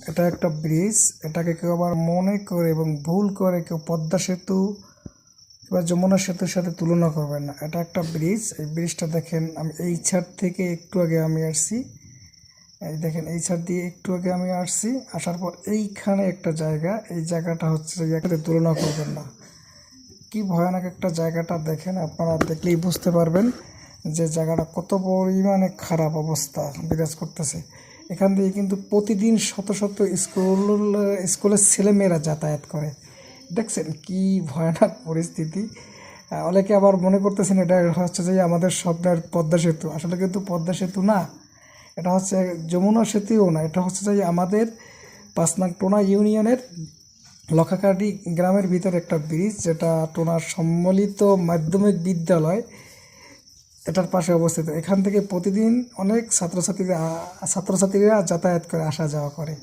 এটা একটা ব্রিজ। এটাকে কেউ আবার মনে করে এবং ভুল করে কেউ পদ্মা সেতু বা যমুনা সেতুর সাথে তুলনা করবেন না। এটা একটা ব্রিজ। এই ব্রিজটা দেখেন, আমি এই ছাদ থেকে একটু আগে আমি আসছি। এই দেখেন, এই ছাদ দিয়ে একটু আগে আমি আসছি। আসার পর এইখানে একটা জায়গা, এই জায়গাটা হচ্ছে জায়গাতে তুলনা করবেন না। কি ভয়ানক একটা জায়গাটা দেখেন, আপনারা দেখলেই বুঝতে পারবেন যে জায়গাটা কত পরিমাণে খারাপ অবস্থা বিরাজ করতেছে। এখান দিয়ে কিন্তু প্রতিদিন শত শত স্কুলের ছেলেমেয়েরা যাতায়াত করে। দেখছেন কি ভয়ানক পরিস্থিতি। অনেকে আবার মনে করতেছেন এটা হচ্ছে যে আমাদের স্বপ্নের পদ্মা সেতু। আসলে কিন্তু পদ্মা সেতু না, এটা হচ্ছে যমুনা সেতুও না, এটা হচ্ছে যে আমাদের 5 নং টোনা ইউনিয়নের লখাকাটি গ্রামের ভিতরে একটা ব্রিজ, যেটা টোনার সম্মিলিত মাধ্যমিক বিদ্যালয় এটার পাশে অবস্থিত। এখান থেকে প্রতিদিন অনেক ছাত্রছাত্রীরা যাতায়াত করে, আসা যাওয়া করে।